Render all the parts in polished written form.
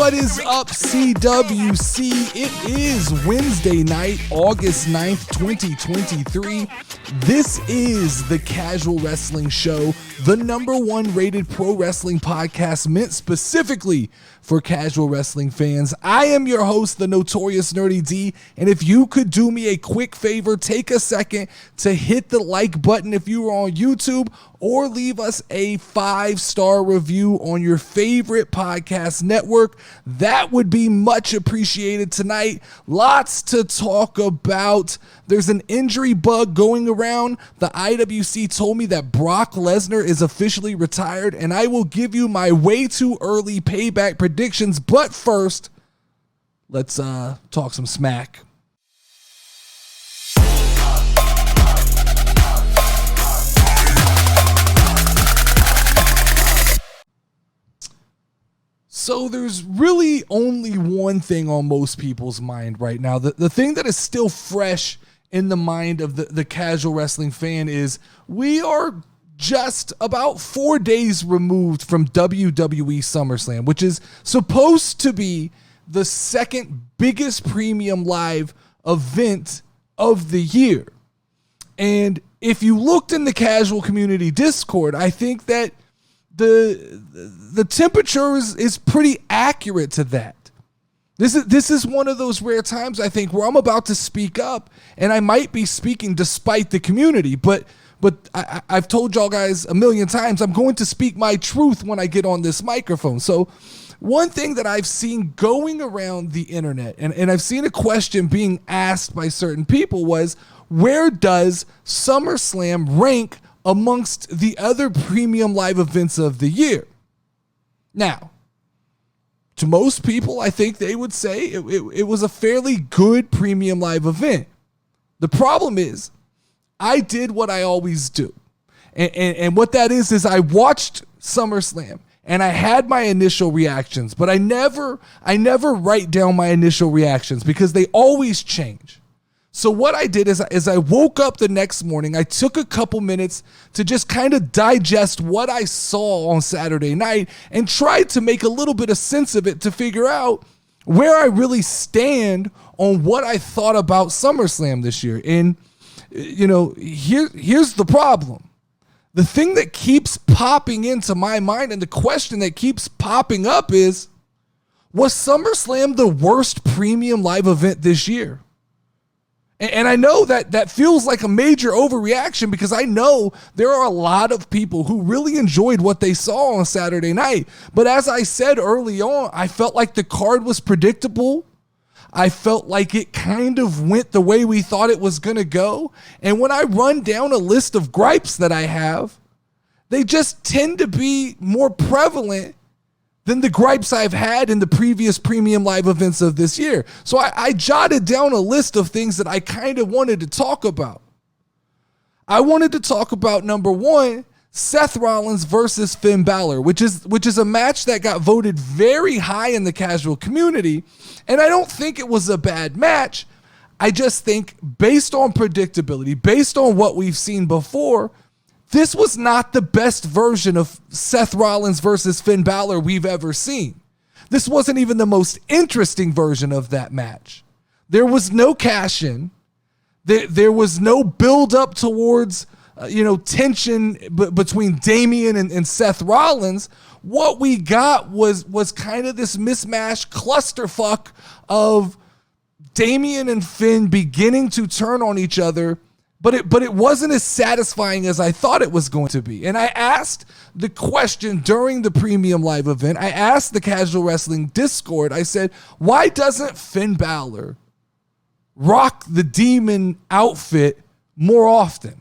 What is up, CWC? It is Wednesday night, August 9th, 2023. This is the Casual Wrestling Show, the #1 rated pro wrestling podcast meant specifically for casual wrestling fans. I am your host, the Notorious NerdyD, and if you could do me a quick favor, take a second to hit the like button if you are on YouTube, or leave us a 5-star review on your favorite podcast network. That would be much appreciated tonight. Lots to talk about. There's an injury bug going around. The IWC told me that Brock Lesnar is officially retired, and I will give you my way too early payback predictions. But first, let's talk some smack. So there's really only one thing on most people's mind right now. The thing that is still fresh in the mind of the casual wrestling fan is we are just about 4 days removed from WWE Summerslam, which is supposed to be the second biggest premium live event of the year. And if you looked in the casual community Discord, I think that the temperature is pretty accurate to that. This is one of those rare times, I think, where I'm about to speak up, and I might be speaking despite the community, but I've told y'all guys a million times, I'm going to speak my truth when I get on this microphone. So one thing that I've seen going around the internet, and I've seen a question being asked by certain people, was, where does SummerSlam rank amongst the other premium live events of the year? Now, to most people, I think they would say it was a fairly good premium live event. The problem is, I did what I always do. And what that is I watched SummerSlam and I had my initial reactions, but I never write down my initial reactions because they always change. So what I did is I woke up the next morning, I took a couple minutes to just kind of digest what I saw on Saturday night and tried to make a little bit of sense of it to figure out where I really stand on what I thought about SummerSlam this year. And, you know, here's the problem. The thing that keeps popping into my mind and the question that keeps popping up is, was SummerSlam the worst premium live event this year? And I know that feels like a major overreaction because I know there are a lot of people who really enjoyed what they saw on Saturday night. But as I said early on, I felt like the card was predictable. I felt like it kind of went the way we thought it was going to go. And when I run down a list of gripes that I have, they just tend to be more prevalent than the gripes I've had in the previous premium live events of this year. So I jotted down a list of things that I kind of wanted to talk about. I wanted to talk about, number one, Seth Rollins versus Finn Balor, which is a match that got voted very high in the casual community. And I don't think it was a bad match. I just think based on predictability, based on what we've seen before, this was not the best version of Seth Rollins versus Finn Balor we've ever seen. This wasn't even the most interesting version of that match. There was no cash-in. There was no build-up towards tension between Damian and Seth Rollins. What we got was kind of this mismatched clusterfuck of Damian and Finn beginning to turn on each other, but it wasn't as satisfying as I thought it was going to be. And I asked the question during the premium live event. I asked the Casual Wrestling Discord, I said, why doesn't Finn Balor rock the demon outfit more often?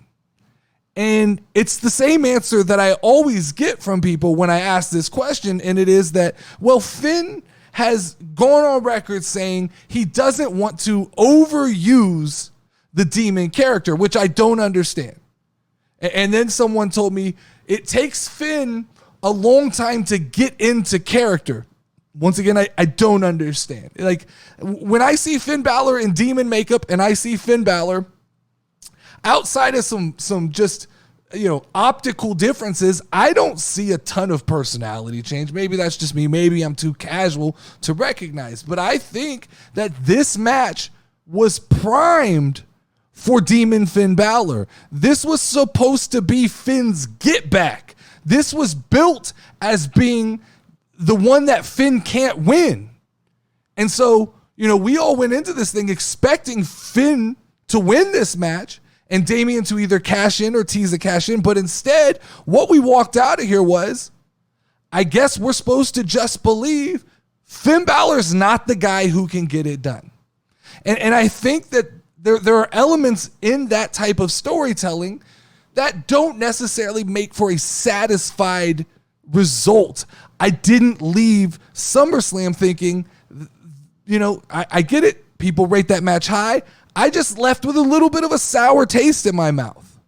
And it's the same answer that I always get from people when I ask this question, and it is that, well, Finn has gone on record saying he doesn't want to overuse the demon character, which I don't understand. And then someone told me it takes Finn a long time to get into character. Once again, I don't understand. Like, when I see Finn Balor in demon makeup and I see Finn Balor outside of some just optical differences, I don't see a ton of personality change. Maybe that's just me. Maybe I'm too casual to recognize. But I think that this match was primed for Demon Finn Balor. This was supposed to be Finn's get back. This was built as being the one that Finn can't win. And so, we all went into this thing expecting Finn to win this match and Damian to either cash in or tease a cash in. But instead, what we walked out of here was, I guess we're supposed to just believe Finn Balor's not the guy who can get it done. And I think that there are elements in that type of storytelling that don't necessarily make for a satisfied result. I didn't leave SummerSlam thinking, I get it. People rate that match high. I just left with a little bit of a sour taste in my mouth.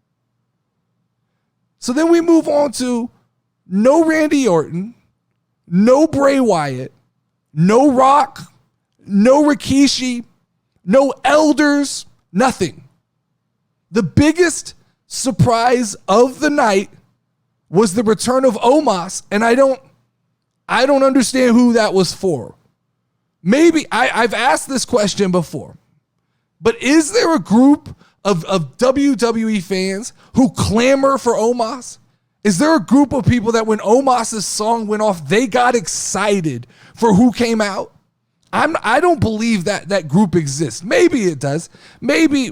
So then we move on to no Randy Orton, no Bray Wyatt, no Rock, no Rikishi, no Elders, nothing. The biggest surprise of the night was the return of Omos, and I don't understand who that was for. Maybe I've asked this question before, but is there a group of WWE fans who clamor for Omos? Is there a group of people that when Omos' song went off, they got excited for who came out? I don't believe that group exists. Maybe it does. Maybe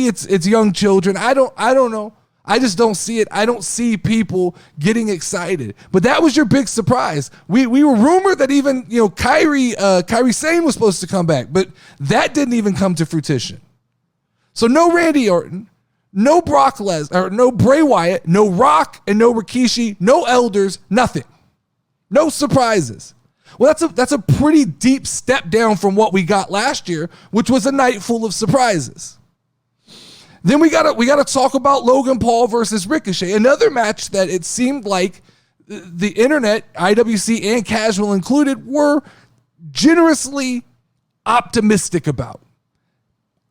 it's young children. I don't know. I just don't see it. I don't see people getting excited. But that was your big surprise. We were rumored that even Kairi Sane was supposed to come back, but that didn't even come to fruition. So no Randy Orton, no Brock Lesnar, no Bray Wyatt, no Rock, and no Rikishi, no Elders, nothing. No surprises. Well, that's a pretty deep step down from what we got last year, which was a night full of surprises. Then we gotta talk about Logan Paul versus Ricochet, another match that it seemed like the internet, IWC and casual included, were generously optimistic about.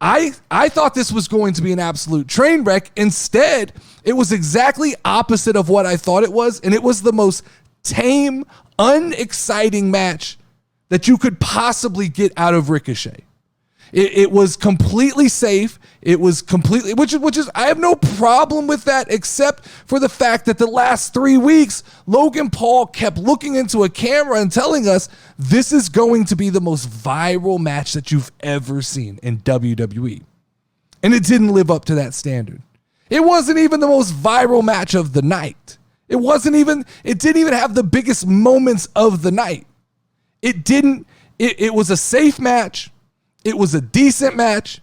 I thought this was going to be an absolute train wreck. Instead, it was exactly opposite of what I thought it was, and it was the most tame, unexciting match that you could possibly get out of Ricochet. It was completely safe. It was completely, which is, I have no problem with that, except for the fact that the last 3 weeks, Logan Paul kept looking into a camera and telling us this is going to be the most viral match that you've ever seen in WWE. And it didn't live up to that standard. It wasn't even the most viral match of the night. It didn't even have the biggest moments of the night. It was a safe match. It was a decent match,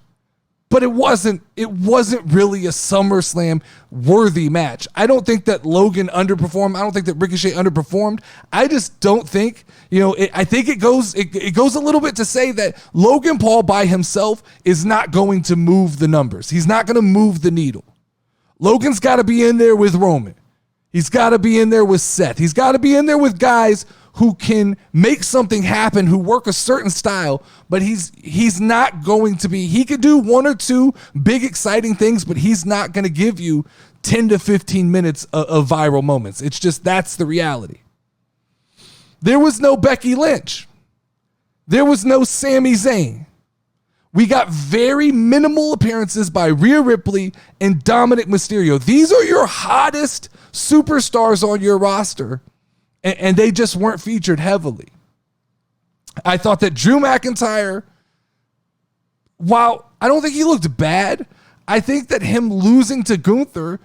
but it wasn't really a SummerSlam worthy match. I don't think that Logan underperformed. I don't think that Ricochet underperformed. I just don't think, I think it goes a little bit to say that Logan Paul by himself is not going to move the numbers. He's not going to move the needle. Logan's got to be in there with Roman. He's got to be in there with Seth. He's got to be in there with guys who can make something happen, who work a certain style, but he's not going to be, he could do one or two big exciting things, but he's not going to give you 10 to 15 minutes of viral moments. It's just, that's the reality. There was no Becky Lynch. There was no Sami Zayn. We got very minimal appearances by Rhea Ripley and Dominic Mysterio. These are your hottest superstars on your roster, and they just weren't featured heavily. I thought that Drew McIntyre, while I don't think he looked bad, I think that him losing to Gunther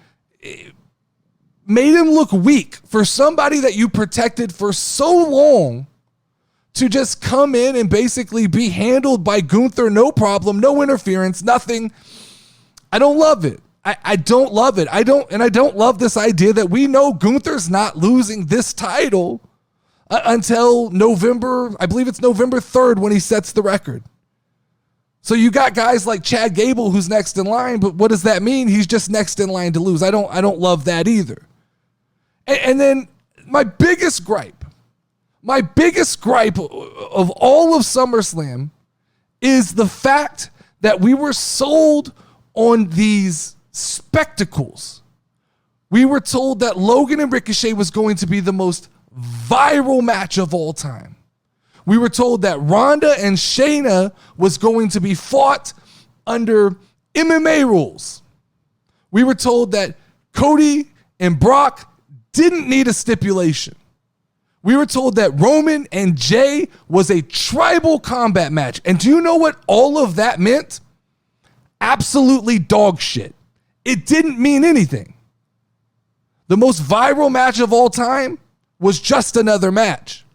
made him look weak for somebody that you protected for so long to just come in and basically be handled by Gunther, no problem, no interference, nothing. I don't love it. I don't love it. I don't love this idea that we know Gunther's not losing this title until November. I believe it's November 3rd when he sets the record. So you got guys like Chad Gable who's next in line, but what does that mean? He's just next in line to lose. I don't love that either. And then my biggest gripe of all of SummerSlam is the fact that we were sold on these spectacles We were told that Logan and Ricochet was going to be the most viral match of all time. We were told that Ronda and Shayna was going to be fought under MMA rules. We were told that Cody and Brock didn't need a stipulation. We were told that Roman and Jay was a tribal combat match. And do you know what all of that meant? Absolutely dog shit. It didn't mean anything. The most viral match of all time was just another match.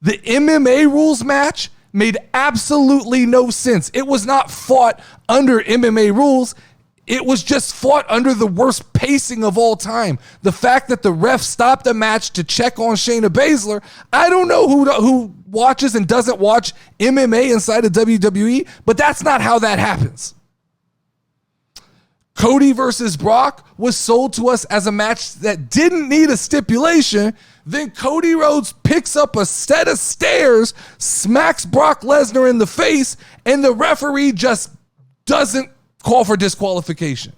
The MMA rules match made absolutely no sense. It was not fought under MMA rules. It was just fought under the worst pacing of all time. The fact that the ref stopped the match to check on Shayna Baszler, I don't know who watches and doesn't watch MMA inside of WWE, but that's not how that happens. Cody versus Brock was sold to us as a match that didn't need a stipulation. Then Cody Rhodes picks up a set of stairs, smacks Brock Lesnar in the face, and the referee just doesn't call for disqualification.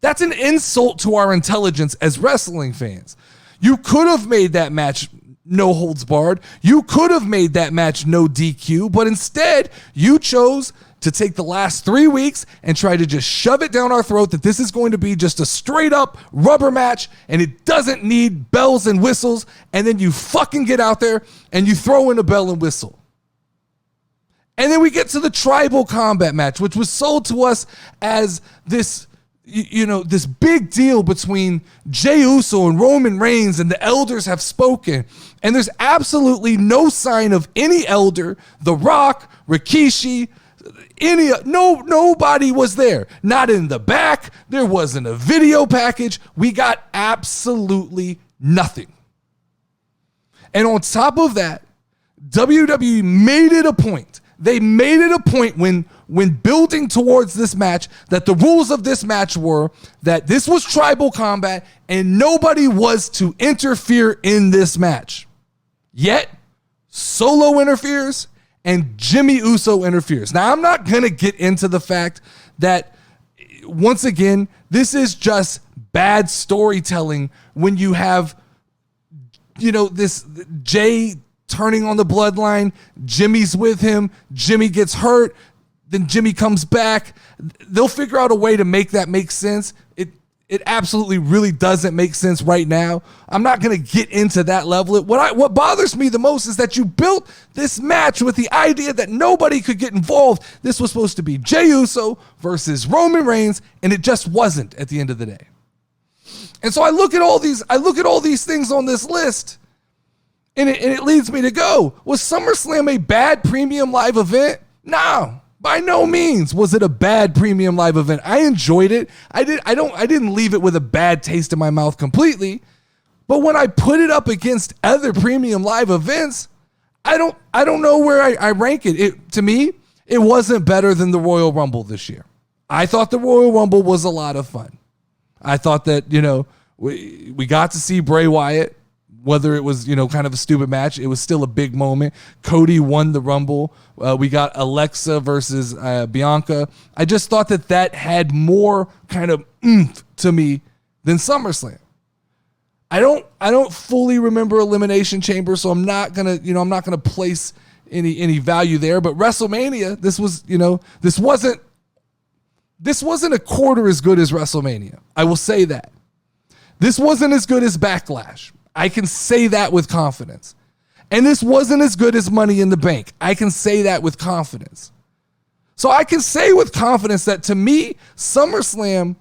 That's an insult to our intelligence as wrestling fans. You could have made that match no holds barred. You could have made that match no DQ, but instead you chose to take the last 3 weeks and try to just shove it down our throat that this is going to be just a straight up rubber match and it doesn't need bells and whistles. And then you fucking get out there and you throw in a bell and whistle. And then we get to the tribal combat match, which was sold to us as this, this big deal between Jey Uso and Roman Reigns, and the elders have spoken. And there's absolutely no sign of any elder, The Rock, Rikishi, nobody was there. Not in the back. There wasn't a video package. We got absolutely nothing. And on top of that, WWE made it a point. They made it a point when building towards this match that the rules of this match were that this was tribal combat and nobody was to interfere in this match. Yet, Solo interferes and Jimmy Uso interferes. Now, I'm not going to get into the fact that, once again, this is just bad storytelling when you have, this Jay turning on the bloodline, Jimmy's with him, Jimmy gets hurt, then Jimmy comes back. They'll figure out a way to make that make sense. It absolutely really doesn't make sense right now. I'm not going to get into that level. What bothers me the most is that you built this match with the idea that nobody could get involved. This was supposed to be Jey Uso versus Roman Reigns, and it just wasn't at the end of the day. And so I look at all these things on this list, and it leads me to go, was SummerSlam a bad premium live event? No. By no means was it a bad premium live event. I enjoyed it. I didn't leave it with a bad taste in my mouth completely. But when I put it up against other premium live events, I don't know where I rank it. To me, it wasn't better than the Royal Rumble this year. I thought the Royal Rumble was a lot of fun. I thought that, we got to see Bray Wyatt. Whether it was, kind of a stupid match, it was still a big moment. Cody won the Rumble. We got Alexa versus Bianca. I just thought that had more kind of oomph to me than SummerSlam. I don't fully remember Elimination Chamber, so I'm not gonna place any value there. But WrestleMania, this wasn't a quarter as good as WrestleMania. I will say that. This wasn't as good as Backlash. I can say that with confidence. And this wasn't as good as Money in the Bank. I can say that with confidence. So I can say with confidence that, to me, SummerSlam,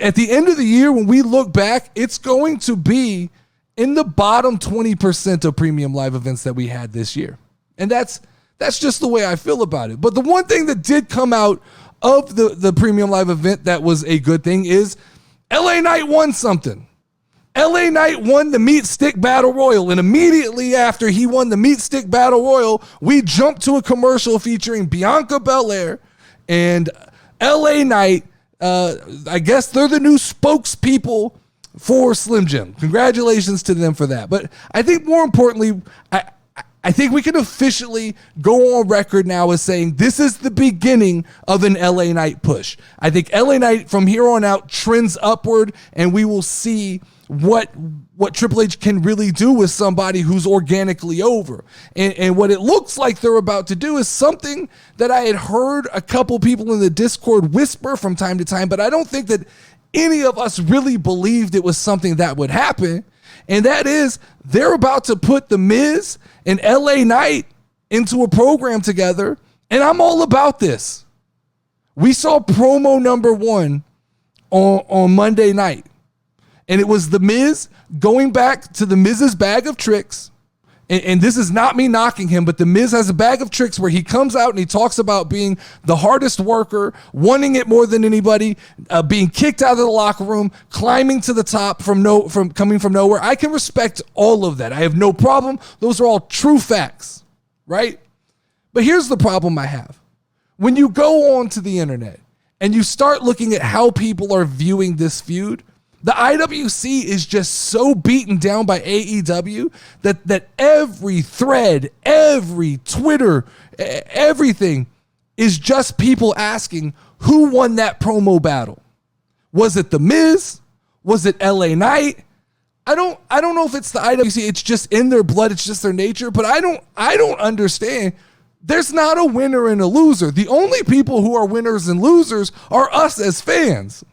at the end of the year, when we look back, it's going to be in the bottom 20% of premium live events that we had this year. And that's just the way I feel about it. But the one thing that did come out of the premium live event that was a good thing is LA Knight won something. LA Knight won the Meat Stick Battle Royal, and immediately after he won the Meat Stick Battle Royal, we jumped to a commercial featuring Bianca Belair and LA Knight. I guess they're the new spokespeople for Slim Jim. Congratulations to them for that. But I think more importantly, I think we can officially go on record now as saying this is the beginning of an LA Knight push. I think LA Knight from here on out trends upward, and we will see what Triple H can really do with somebody who's organically over. And what it looks like they're about to do is something that I had heard a couple people in the Discord whisper from time to time, but I don't think that any of us really believed it was something that would happen. And that is, they're about to put The Miz and LA Knight into a program together, and I'm all about this. We saw promo number 1 on Monday night, and it was The Miz going back to The Miz's bag of tricks. And this is not me knocking him, but The Miz has a bag of tricks where he comes out and he talks about being the hardest worker, wanting it more than anybody, being kicked out of the locker room, climbing to the top from coming from nowhere. I can respect all of that. I have no problem. Those are all true facts, right? But here's the problem I have. When you go onto the internet and you start looking at how people are viewing this feud, the IWC is just so beaten down by AEW that every thread, every Twitter, everything is just people asking who won that promo battle. Was it The Miz? Was it LA Knight? I don't know if it's the IWC. It's just in their blood. It's just their nature. But I don't understand. There's not a winner and a loser. The only people who are winners and losers are us as fans.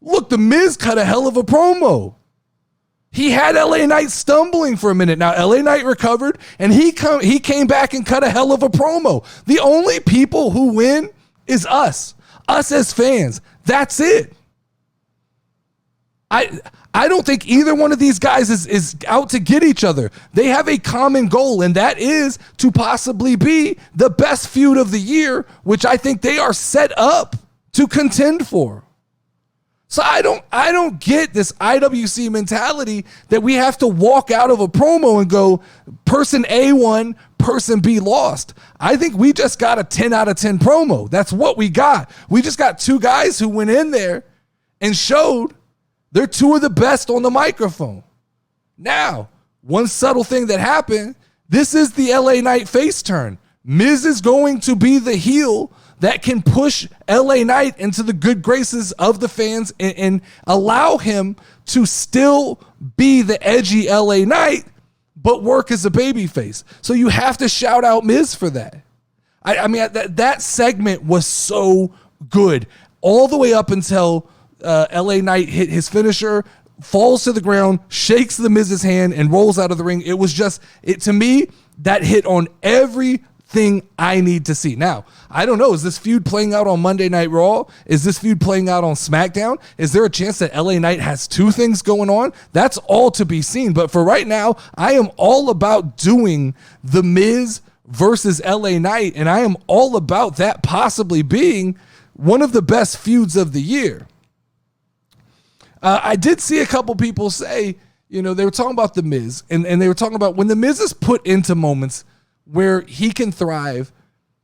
Look, The Miz cut a hell of a promo. He had LA Knight stumbling for a minute. Now, LA Knight recovered, and he came back and cut a hell of a promo. The only people who win is us as fans. That's it. I don't think either one of these guys is out to get each other. They have a common goal, and that is to possibly be the best feud of the year, which I think they are set up to contend for. So I don't get this IWC mentality that we have to walk out of a promo and go, person A won, person B lost. I think we just got a 10 out of 10 promo. That's what we got. We just got two guys who went in there and showed they're two of the best on the microphone. Now, one subtle thing that happened, this is the LA Knight face turn. Miz is going to be the heel that can push LA Knight into the good graces of the fans and allow him to still be the edgy LA Knight, but work as a babyface. So you have to shout out Miz for that. I mean, that segment was so good all the way up until LA Knight hit his finisher, falls to the ground, shakes the Miz's hand, and rolls out of the ring. It was just, to me, that hit on everything I need to see. Now, I don't know. Is this feud playing out on Monday Night Raw? Is this feud playing out on SmackDown? Is there a chance that LA Knight has two things going on? That's all to be seen. But for right now, I am all about doing The Miz versus LA Knight, and I am all about that possibly being one of the best feuds of the year. I did see a couple people say, they were talking about The Miz, and they were talking about when The Miz is put into moments where he can thrive,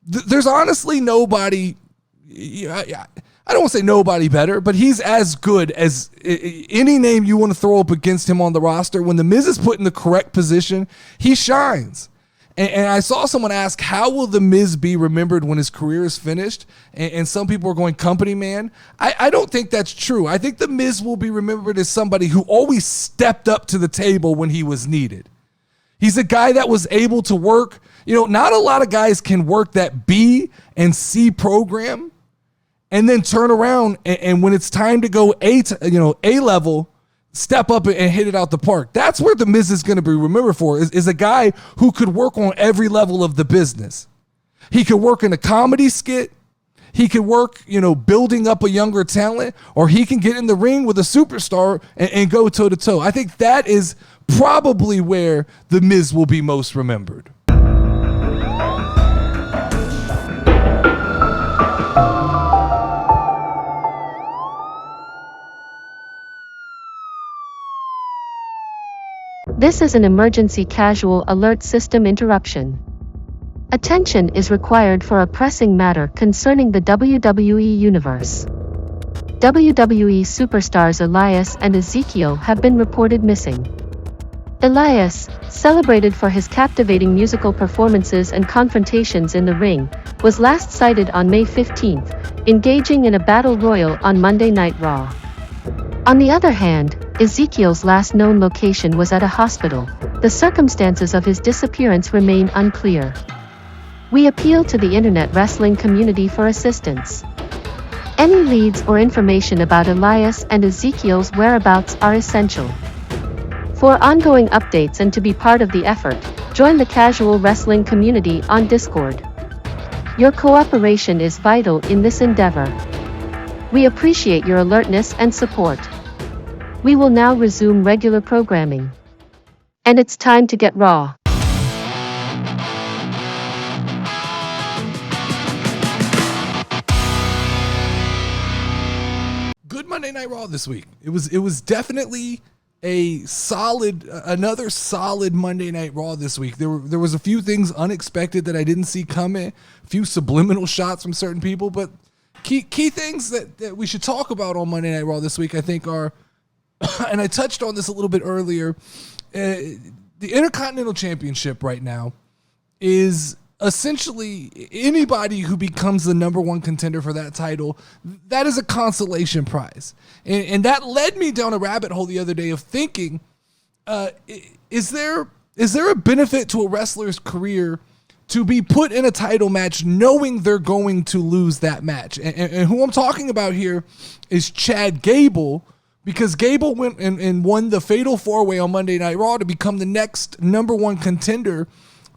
there's honestly nobody, I don't want to say nobody better, but he's as good as any name you want to throw up against him on the roster. When The Miz is put in the correct position, he shines. And I saw someone ask, how will The Miz be remembered when his career is finished? And some people are going company man. I don't think that's true. I think The Miz will be remembered as somebody who always stepped up to the table when he was needed. He's a guy that was able to work. Not a lot of guys can work that B and C program and then turn around and when it's time to go A level, step up and hit it out the park. That's where The Miz is going to be remembered for, is a guy who could work on every level of the business. He could work in a comedy skit. He could work, building up a younger talent, or he can get in the ring with a superstar and go toe to toe. I think that is probably where The Miz will be most remembered. This is an emergency casual alert system interruption. Attention is required for a pressing matter concerning the WWE Universe. WWE superstars Elias and Ezekiel have been reported missing. Elias, celebrated for his captivating musical performances and confrontations in the ring, was last sighted on May 15th, engaging in a battle royal on Monday Night Raw. On the other hand, Ezekiel's last known location was at a hospital. The circumstances of his disappearance remain unclear. We appeal to the internet wrestling community for assistance. Any leads or information about Elias and Ezekiel's whereabouts are essential. For ongoing updates and to be part of the effort, join the casual wrestling community on Discord. Your cooperation is vital in this endeavor. We appreciate your alertness and support. We will now resume regular programming. And it's time to get raw. Good Monday Night Raw this week. It was definitely another solid Monday Night Raw this week. There was a few things unexpected that I didn't see coming, a few subliminal shots from certain people, but key things that we should talk about on Monday Night Raw this week, I think, are, and I touched on this a little bit earlier, the Intercontinental Championship right now is essentially anybody who becomes the number one contender for that title, that is a consolation prize. And that led me down a rabbit hole the other day of thinking, is there a benefit to a wrestler's career to be put in a title match knowing they're going to lose that match? And who I'm talking about here is Chad Gable, because Gable went and won the Fatal 4-Way on Monday Night Raw to become the next number one contender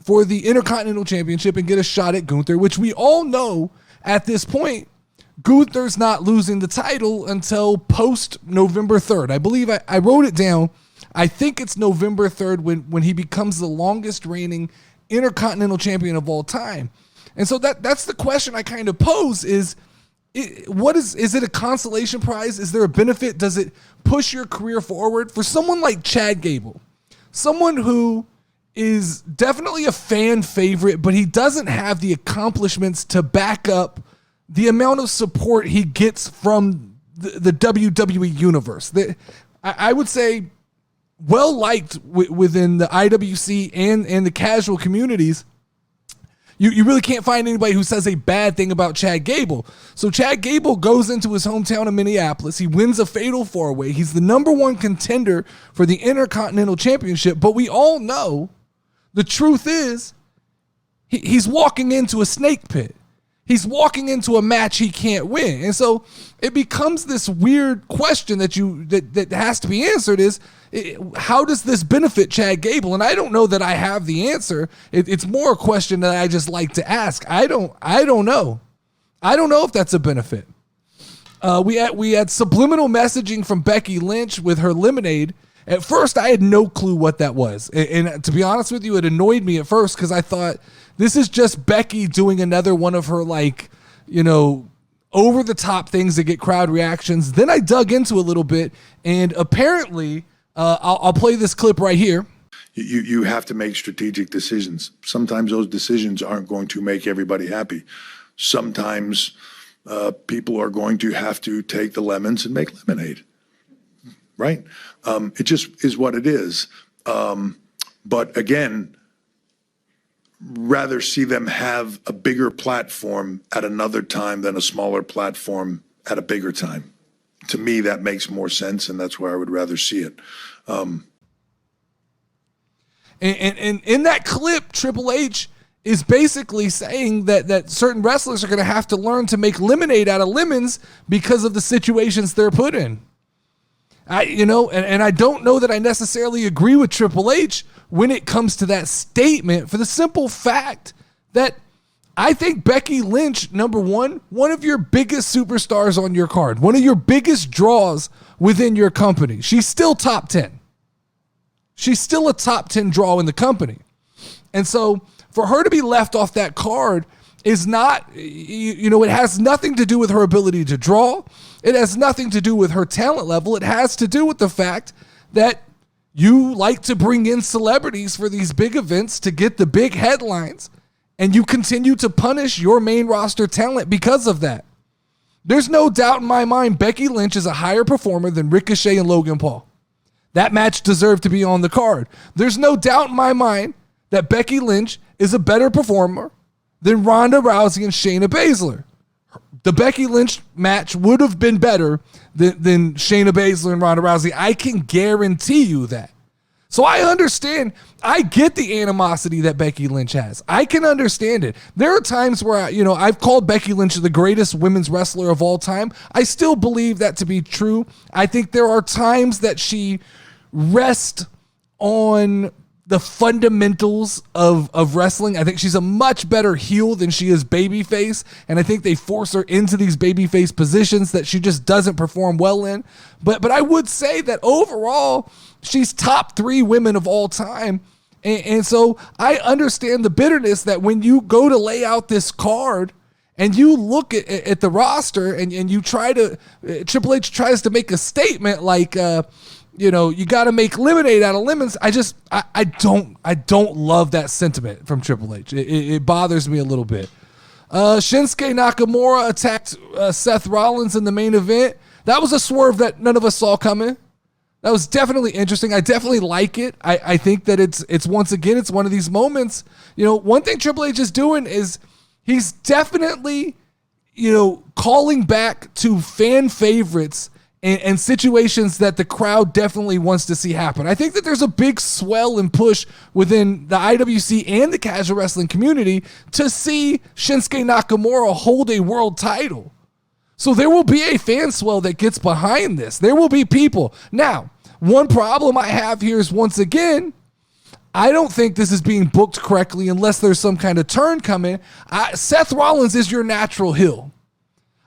for the Intercontinental Championship and get a shot at Gunther, which we all know at this point, Gunther's not losing the title until post-November 3rd. I believe I wrote it down. I think it's November 3rd when he becomes the longest reigning Intercontinental Champion of all time. And so that's the question I kind of pose is it a consolation prize? Is there a benefit? Does it push your career forward? For someone like Chad Gable, someone who is definitely a fan favorite, but he doesn't have the accomplishments to back up the amount of support he gets from the WWE universe. I would say well liked within the IWC and the casual communities. You really can't find anybody who says a bad thing about Chad Gable. So Chad Gable goes into his hometown of Minneapolis. He wins a Fatal 4-Way. He's the number one contender for the Intercontinental Championship. But we all know the truth is he's walking into a snake pit. He's walking into a match he can't win. And so it becomes this weird question that has to be answered is, how does this benefit Chad Gable? And I don't know that I have the answer. It's more a question that I just like to ask. I don't know. I don't know if that's a benefit. We had subliminal messaging from Becky Lynch with her lemonade. At first, I had no clue what that was. And to be honest with you, it annoyed me at first because I thought this is just Becky doing another one of her, over-the-top things that get crowd reactions. Then I dug into a little bit, and apparently, I'll play this clip right here. You have to make strategic decisions. Sometimes those decisions aren't going to make everybody happy. Sometimes people are going to have to take the lemons and make lemonade. Right? It just is what it is. But again, rather see them have a bigger platform at another time than a smaller platform at a bigger time. To me, that makes more sense, and that's where I would rather see it. And in that clip, Triple H is basically saying that certain wrestlers are going to have to learn to make lemonade out of lemons because of the situations they're put in. I don't know that I necessarily agree with Triple H when it comes to that statement for the simple fact that I think Becky Lynch, number one of your biggest superstars on your card, one of your biggest draws within your company. She's still top 10. She's still a top 10 draw in the company. And so for her to be left off that card is not, it has nothing to do with her ability to draw. It has nothing to do with her talent level. It has to do with the fact that you like to bring in celebrities for these big events to get the big headlines, and you continue to punish your main roster talent because of that. There's no doubt in my mind Becky Lynch is a higher performer than Ricochet and Logan Paul. That match deserved to be on the card. There's no doubt in my mind that Becky Lynch is a better performer than Ronda Rousey and Shayna Baszler. The Becky Lynch match would have been better than Shayna Baszler and Ronda Rousey. I can guarantee you that. So I understand. I get the animosity that Becky Lynch has. I can understand it. There are times where, I've called Becky Lynch the greatest women's wrestler of all time. I still believe that to be true. I think there are times that she rests on the fundamentals of wrestling. I think she's a much better heel than she is babyface, and I think they force her into these babyface positions that she just doesn't perform well in. But I would say that overall, she's top 3 women of all time. And so I understand the bitterness that when you go to lay out this card and you look at the roster and you try to, Triple H tries to make a statement like, you got to make lemonade out of lemons. I don't love that sentiment from Triple H. It bothers me a little bit. Shinsuke Nakamura attacked Seth Rollins in the main event. That was a swerve that none of us saw coming. That was definitely interesting. I definitely like it. I think that it's once again, it's one of these moments. One thing Triple H is doing is he's definitely, calling back to fan favorites and situations that the crowd definitely wants to see happen. I think that there's a big swell and push within the IWC and the casual wrestling community to see Shinsuke Nakamura hold a world title. So there will be a fan swell that gets behind this. There will be people. Now, one problem I have here is, once again, I don't think this is being booked correctly unless there's some kind of turn coming. Seth Rollins is your natural heel.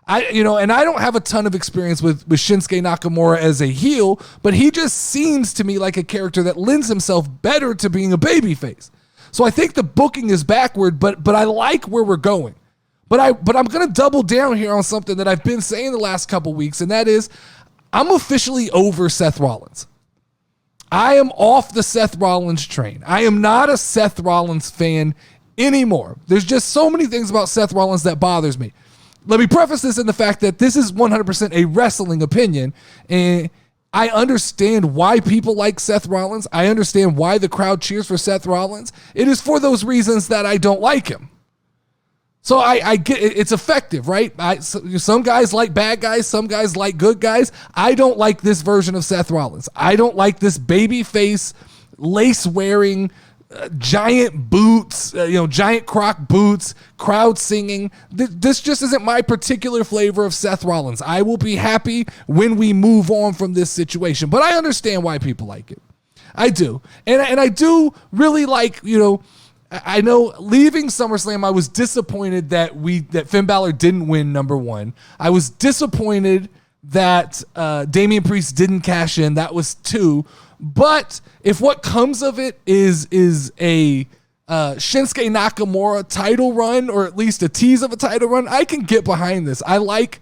And I don't have a ton of experience with Shinsuke Nakamura as a heel, but he just seems to me like a character that lends himself better to being a babyface. So I think the booking is backward, but I like where we're going. But I'm going to double down here on something that I've been saying the last couple weeks, and that is I'm officially over Seth Rollins. I am off the Seth Rollins train. I am not a Seth Rollins fan anymore. There's just so many things about Seth Rollins that bothers me. Let me preface this in the fact that this is 100% a wrestling opinion, and I understand why people like Seth Rollins. I understand why the crowd cheers for Seth Rollins. It is for those reasons that I don't like him. So I get it's effective, right? Some guys like bad guys. Some guys like good guys. I don't like this version of Seth Rollins. I don't like this baby face, lace wearing, giant boots, giant croc boots, crowd singing. This just isn't my particular flavor of Seth Rollins. I will be happy when we move on from this situation, but I understand why people like it. I do. And I do really like, I know leaving SummerSlam, I was disappointed that Finn Balor didn't win number 1. I was disappointed that Damian Priest didn't cash in. That was 2. But if what comes of it is a Shinsuke Nakamura title run, or at least a tease of a title run, I can get behind this. I like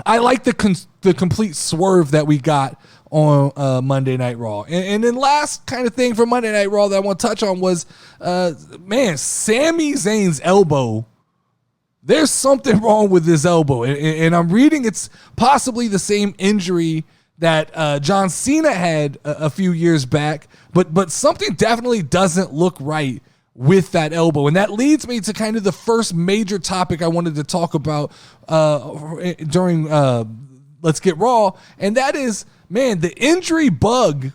the complete swerve that we got on Monday Night Raw. And then last kind of thing for Monday Night Raw that I want to touch on was, Sami Zayn's elbow. There's something wrong with his elbow. And I'm reading it's possibly the same injury that John Cena had a few years back, but something definitely doesn't look right with that elbow. And that leads me to kind of the first major topic I wanted to talk about during Let's Get Raw, and that is, the injury bug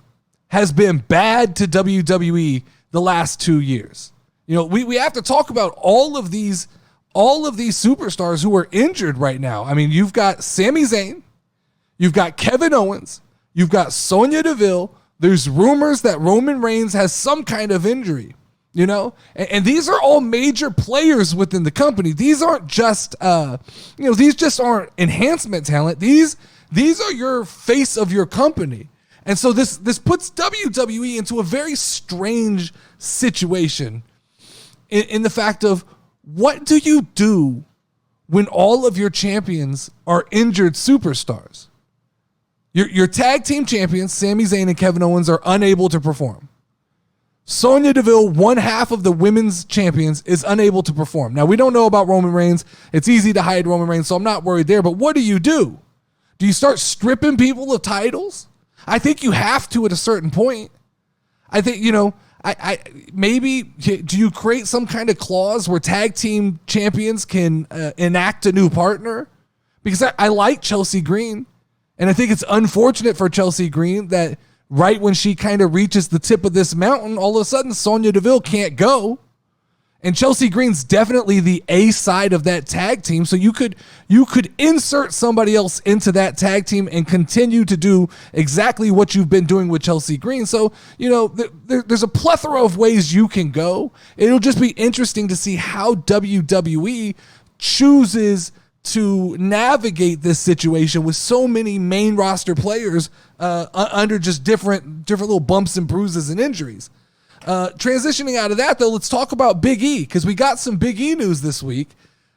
has been bad to WWE the last 2 years. We have to talk about all of these superstars who are injured right now. I mean, you've got Sami Zayn, you've got Kevin Owens, you've got Sonya Deville. There's rumors that Roman Reigns has some kind of injury, and these are all major players within the company. These aren't just, these just aren't enhancement talent. These are your face of your company. And so this puts WWE into a very strange situation in the fact of, what do you do when all of your champions are injured superstars? Your tag team champions, Sami Zayn and Kevin Owens, are unable to perform. Sonya Deville, one half of the women's champions, is unable to perform. Now, we don't know about Roman Reigns. It's easy to hide Roman Reigns, so I'm not worried there. But what do? Do you start stripping people of titles? I think you have to at a certain point. I think, I maybe do you create some kind of clause where tag team champions can enact a new partner? Because I like Chelsea Green, and I think it's unfortunate for Chelsea Green that right when she kind of reaches the tip of this mountain, all of a sudden Sonya Deville can't go. And Chelsea Green's definitely the A side of that tag team. So you could insert somebody else into that tag team and continue to do exactly what you've been doing with Chelsea Green. So, there's a plethora of ways you can go. It'll just be interesting to see how WWE chooses to navigate this situation with so many main roster players under just different little bumps and bruises and injuries. Transitioning out of that, though, let's talk about Big E, because we got some Big E news this week.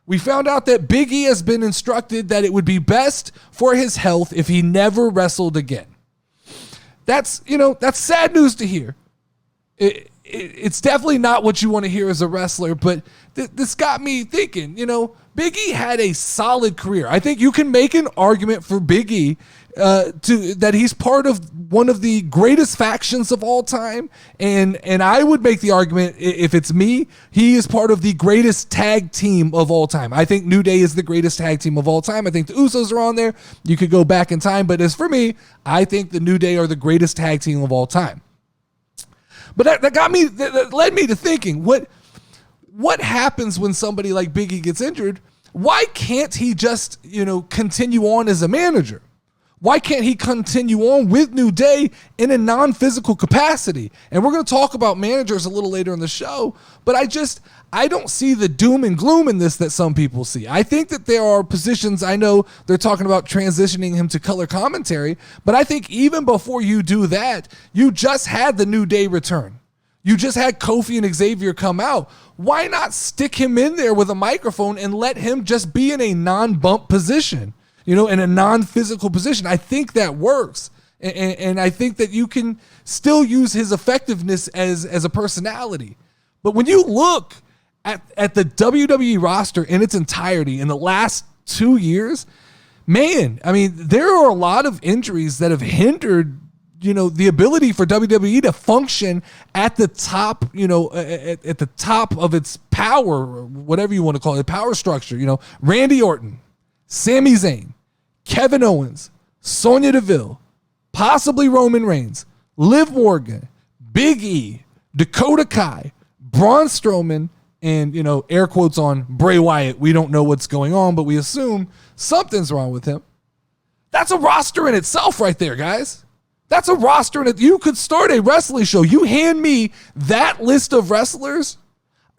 We found out that Big E has been instructed that it would be best for his health if he never wrestled again. That's sad news to hear. It's definitely not what you want to hear as a wrestler, but this got me thinking, Big E had a solid career. I think you can make an argument for Big E that he's part of one of the greatest factions of all time. And I would make the argument, if it's me, he is part of the greatest tag team of all time. I think New Day is the greatest tag team of all time. I think the Usos are on there. You could go back in time. But as for me, I think the New Day are the greatest tag team of all time. But that led me to thinking, what happens when somebody like Big E gets injured? Why can't he just, continue on as a manager? Why can't he continue on with New Day in a non-physical capacity? And we're going to talk about managers a little later in the show, but I don't see the doom and gloom in this that some people see. I think that there are positions, I know they're talking about transitioning him to color commentary, but I think even before you do that, you just had the New Day return. You just had Kofi and Xavier come out. Why not stick him in there with a microphone and let him just be in a non-bump position? In a non-physical position. I think that works. And I think that you can still use his effectiveness as a personality. But when you look at the WWE roster in its entirety in the last 2 years, man, I mean, there are a lot of injuries that have hindered, the ability for WWE to function at the top, at the top of its power, whatever you want to call it, power structure. Randy Orton, Sami Zayn, Kevin Owens, Sonya Deville, possibly Roman Reigns, Liv Morgan, Big E, Dakota Kai, Braun Strowman, and, air quotes on Bray Wyatt. We don't know what's going on, but we assume something's wrong with him. That's a roster in itself right there, guys. That's a roster in it. You could start a wrestling show. You hand me that list of wrestlers,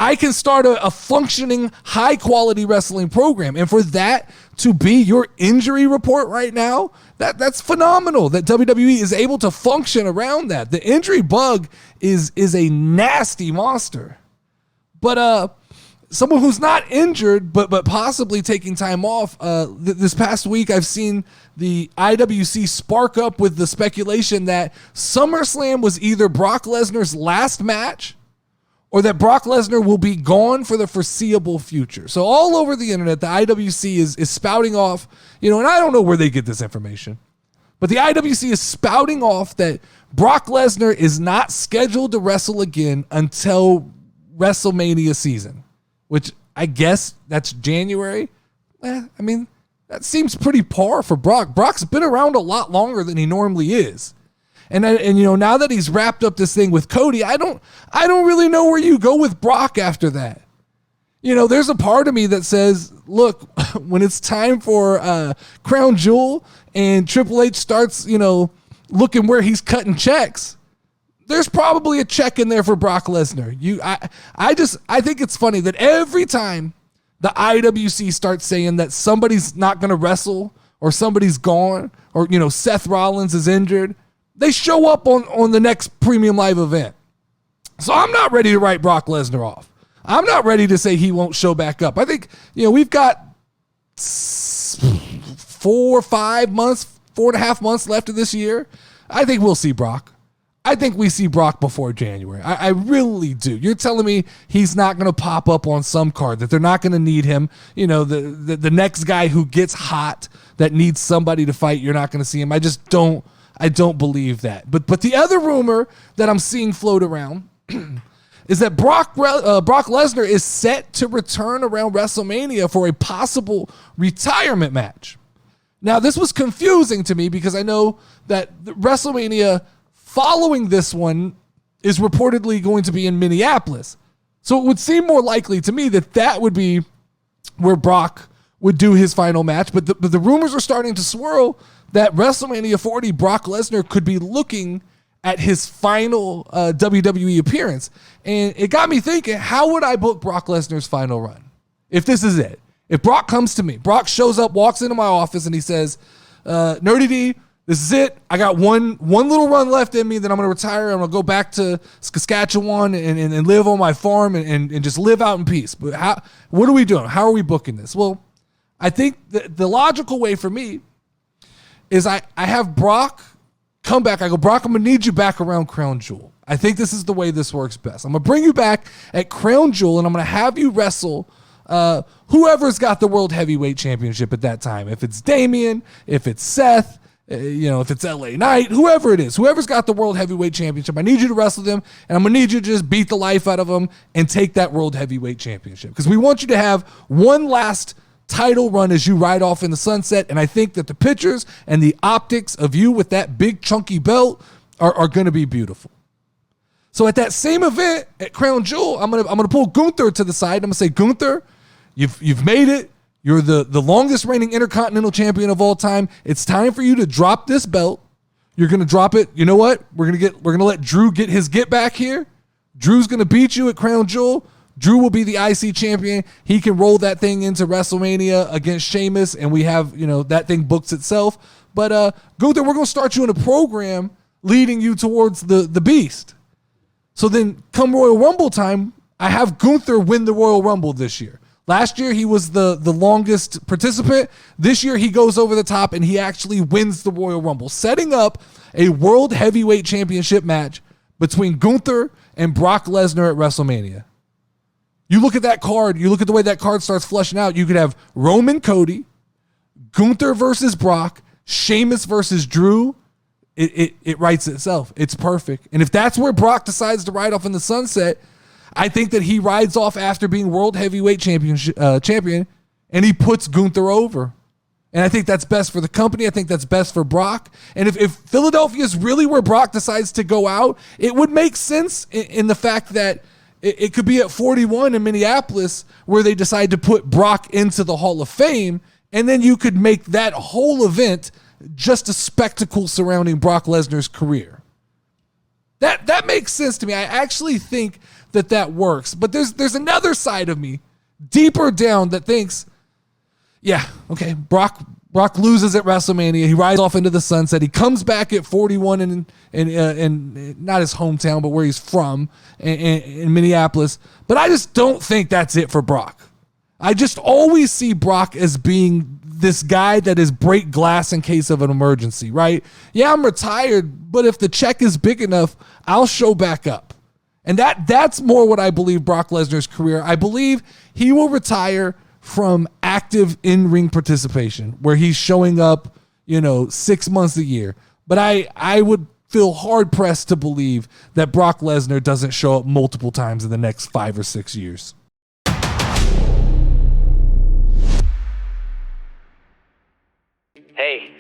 I can start a functioning, high-quality wrestling program. And for that to be your injury report right now, that's phenomenal that WWE is able to function around that. The injury bug is a nasty monster. But someone who's not injured but possibly taking time off, this past week I've seen the IWC spark up with the speculation that SummerSlam was either Brock Lesnar's last match or that Brock Lesnar will be gone for the foreseeable future. So all over the internet, the IWC is spouting off, and I don't know where they get this information, but the IWC is spouting off that Brock Lesnar is not scheduled to wrestle again until WrestleMania season, which I guess that's January. I mean, that seems pretty par for Brock. Brock's been around a lot longer than he normally is. And now that he's wrapped up this thing with Cody, I don't really know where you go with Brock after that. There's a part of me that says, look, when it's time for Crown Jewel and Triple H starts, looking where he's cutting checks, there's probably a check in there for Brock Lesnar. I think it's funny that every time the IWC starts saying that somebody's not going to wrestle or somebody's gone or, Seth Rollins is injured, they show up on the next Premium Live event. So I'm not ready to write Brock Lesnar off. I'm not ready to say he won't show back up. I think, we've got 4.5 months left of this year. I think we'll see Brock. I think we see Brock before January. I really do. You're telling me he's not going to pop up on some card, that they're not going to need him. The next guy who gets hot that needs somebody to fight, you're not going to see him. I I don't believe that. But the other rumor that I'm seeing float around is that Brock Lesnar is set to return around WrestleMania for a possible retirement match. Now, this was confusing to me because I know that WrestleMania following this one is reportedly going to be in Minneapolis. So it would seem more likely to me that that would be where Brock would do his final match. But the rumors are starting to swirl that WrestleMania 40, Brock Lesnar could be looking at his final WWE appearance. And it got me thinking, how would I book Brock Lesnar's final run if this is it? If Brock comes to me, Brock shows up, walks into my office, and he says, NerdyD, this is it. I got one little run left in me, then I'm going to retire. I'm going to go back to Saskatchewan and live on my farm and just live out in peace. But what are we doing? How are we booking this? Well, I think the logical way for me is I have Brock come back. I go, Brock, I'm going to need you back around Crown Jewel. I think this is the way this works best. I'm going to bring you back at Crown Jewel, and I'm going to have you wrestle whoever's got the World Heavyweight Championship at that time. If it's Damian, if it's Seth, if it's LA Knight, whoever it is, whoever's got the World Heavyweight Championship, I need you to wrestle them, and I'm going to need you to just beat the life out of them and take that World Heavyweight Championship. Because we want you to have one last title run as you ride off in the sunset, and I think that the pictures and the optics of you with that big chunky belt are going to be beautiful. So at that same event at Crown Jewel, I'm gonna pull Gunther to the side. I'm going to say, Gunther, you've made it. You're the longest reigning Intercontinental Champion of all time. It's time for you to drop this belt. You're going to drop it. You know what? We're going to let Drew get his get back here. Drew's going to beat you at Crown Jewel. Drew will be the IC champion. He can roll that thing into WrestleMania against Sheamus, and we have, that thing books itself. But Gunther, we're going to start you in a program leading you towards the Beast. So then come Royal Rumble time, I have Gunther win the Royal Rumble this year. Last year, he was the longest participant. This year, he goes over the top, and he actually wins the Royal Rumble, setting up a World Heavyweight Championship match between Gunther and Brock Lesnar at WrestleMania. You look at that card, you look at the way that card starts flushing out, you could have Roman Cody, Gunther versus Brock, Sheamus versus Drew. It writes itself. It's perfect. And if that's where Brock decides to ride off in the sunset, I think that he rides off after being World Heavyweight Champion, and he puts Gunther over. And I think that's best for the company. I think that's best for Brock. And if Philadelphia is really where Brock decides to go out, it would make sense in the fact that it could be at 41 in Minneapolis where they decide to put Brock into the Hall of Fame, and then you could make that whole event just a spectacle surrounding Brock Lesnar's career. That makes sense to me. I actually think that works. But there's another side of me deeper down that thinks, yeah, okay, Brock loses at WrestleMania. He rides off into the sunset. He comes back at 41 in not his hometown, but where he's from, in Minneapolis. But I just don't think that's it for Brock. I just always see Brock as being this guy that is break glass in case of an emergency, right? Yeah, I'm retired, but if the check is big enough, I'll show back up. And that's more what I believe Brock Lesnar's career. I believe he will retire from active in-ring participation where he's showing up, 6 months a year. But I would feel hard-pressed to believe that Brock Lesnar doesn't show up multiple times in the next 5 or 6 years. Hey,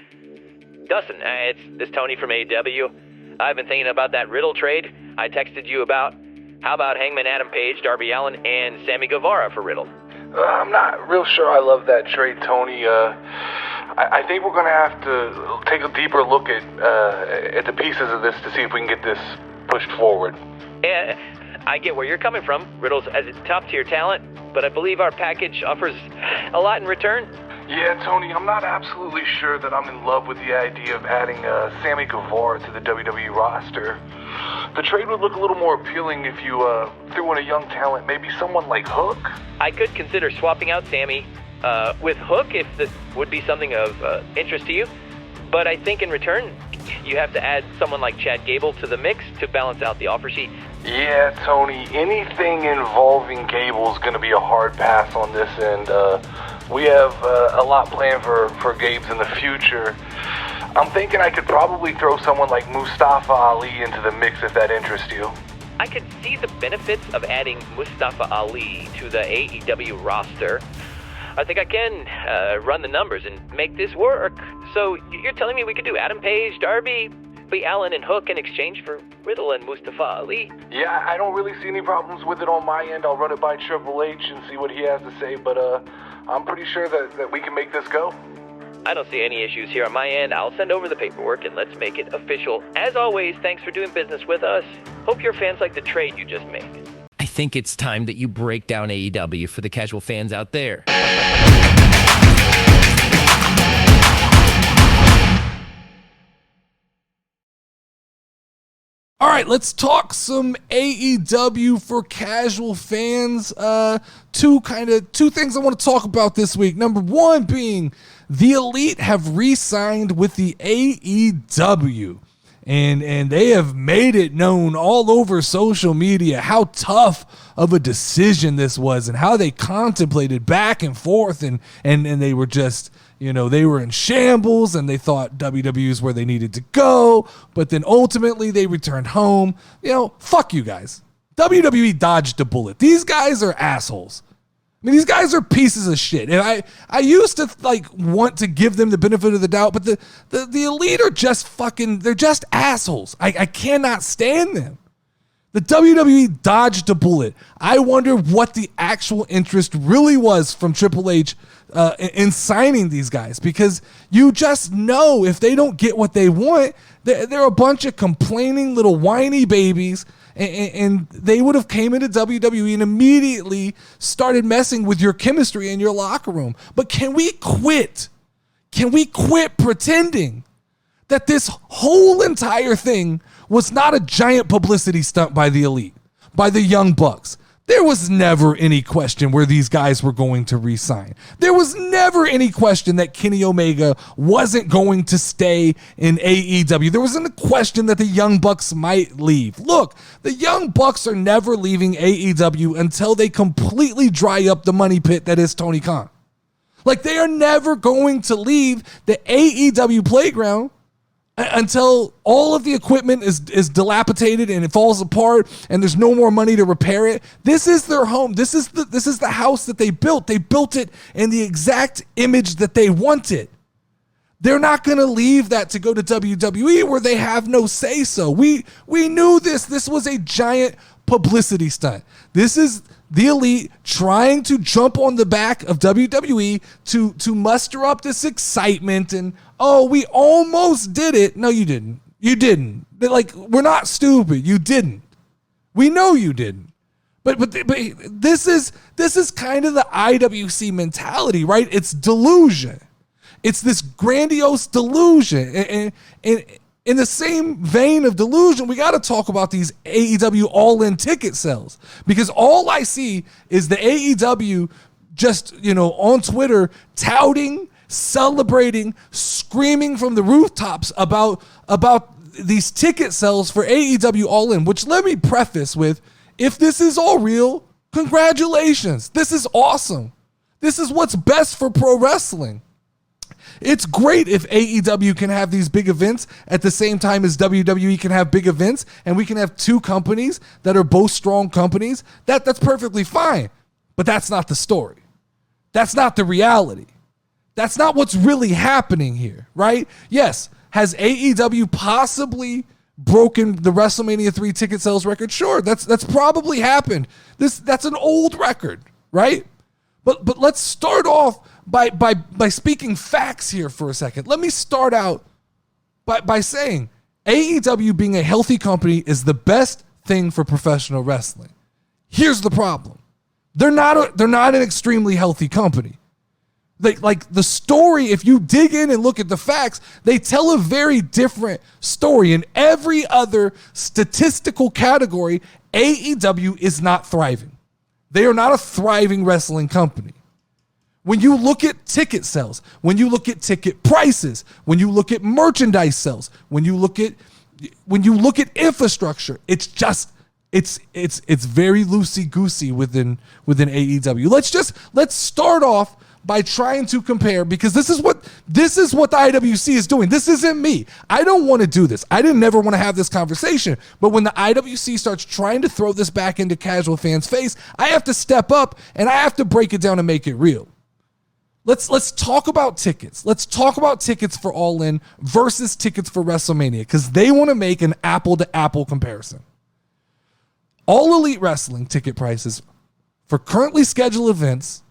Dustin, it's Tony from AEW. I've been thinking about that Riddle trade I texted you about. How about Hangman Adam Page, Darby Allin, and Sammy Guevara for Riddle? I'm not real sure I love that trade, Tony. I think we're going to have to take a deeper look at the pieces of this to see if we can get this pushed forward. Yeah, I get where you're coming from. Riddle's a top-tier talent, but I believe our package offers a lot in return. Yeah, Tony, I'm not absolutely sure that I'm in love with the idea of adding Sammy Guevara to the WWE roster. The trade would look a little more appealing if you threw in a young talent, maybe someone like Hook. I could consider swapping out Sammy with Hook if this would be something of interest to you. But I think in return, you have to add someone like Chad Gable to the mix to balance out the offer sheet. Yeah, Tony, anything involving Gable is going to be a hard pass on this end. We have a lot planned for Gabes in the future. I'm thinking I could probably throw someone like Mustafa Ali into the mix if that interests you. I could see the benefits of adding Mustafa Ali to the AEW roster. I think I can run the numbers and make this work. So you're telling me we could do Adam Page, Darby, Lee Allen, and Hook in exchange for Riddle and Mustafa Ali? Yeah, I don't really see any problems with it on my end. I'll run it by Triple H and see what he has to say, but I'm pretty sure that we can make this go. I don't see any issues here on my end. I'll send over the paperwork and let's make it official. As always, thanks for doing business with us. Hope your fans like the trade you just made. I think it's time that you break down AEW for the casual fans out there. All right, let's talk some AEW for casual fans. Two things I want to talk about this week. Number one being the Elite have re-signed with the AEW. And they have made it known all over social media how tough of a decision this was and how they contemplated back and forth and they were just, they were in shambles and they thought WWE is where they needed to go, but then ultimately they returned home. Fuck you guys. WWE dodged a bullet. These guys are assholes. I mean, these guys are pieces of shit. And I used to want to give them the benefit of the doubt, but the Elite are just they're just assholes. I cannot stand them. The WWE dodged a bullet. I wonder what the actual interest really was from Triple H in signing these guys, because you just know if they don't get what they want, they're a bunch of complaining little whiny babies. And they would have came into WWE and immediately started messing with your chemistry in your locker room. But can we quit? Can we quit pretending that this whole entire thing was not a giant publicity stunt by the Elite, by the Young Bucks? There was never any question where these guys were going to re-sign. There was never any question that Kenny Omega wasn't going to stay in AEW. There wasn't a question that the Young Bucks might leave. Look, the Young Bucks are never leaving AEW until they completely dry up the money pit that is Tony Khan. They are never going to leave the AEW playground until all of the equipment is dilapidated and it falls apart and there's no more money to repair it. This is their home. This is the house that they built. They built it in the exact image that they wanted. They're not going to leave that to go to WWE where they have no say so. We knew this. This was a giant publicity stunt. This is the Elite trying to jump on the back of WWE to muster up this excitement and, oh, we almost did it. No, you didn't. You didn't. We're not stupid. You didn't. We know you didn't. But this is kind of the IWC mentality, right? It's delusion. It's this grandiose delusion. And in the same vein of delusion, we got to talk about these AEW all-in ticket sales, because all I see is the AEW just, on Twitter touting, celebrating, screaming from the rooftops about these ticket sales for AEW all-in, which let me preface with, if this is all real, congratulations. This is awesome. This is what's best for pro wrestling. It's great if AEW can have these big events at the same time as WWE can have big events, and we can have two companies that are both strong companies. That's perfectly fine. But that's not the story. That's not the reality. That's not what's really happening here, right? Yes, has AEW possibly broken the WrestleMania 3 ticket sales record? Sure, that's probably happened. That's an old record, right? But let's start off by speaking facts here for a second. Let me start out by saying AEW being a healthy company is the best thing for professional wrestling. Here's the problem. They're not an extremely healthy company. The story, if you dig in and look at the facts, they tell a very different story. In every other statistical category, AEW is not thriving. They are not a thriving wrestling company. When you look at ticket sales, when you look at ticket prices, when you look at merchandise sales, when you look at infrastructure, it's very loosey-goosey within AEW. Let's start off by trying to compare, because this is what the IWC is doing. This isn't me. I don't want to do this. I didn't never want to have this conversation. But when the IWC starts trying to throw this back into casual fans' face, I have to step up and I have to break it down and make it real. Let's talk about tickets. Let's talk about tickets for All In versus tickets for WrestleMania, because they want to make an apple-to-apple comparison. All Elite Wrestling ticket prices for currently scheduled events,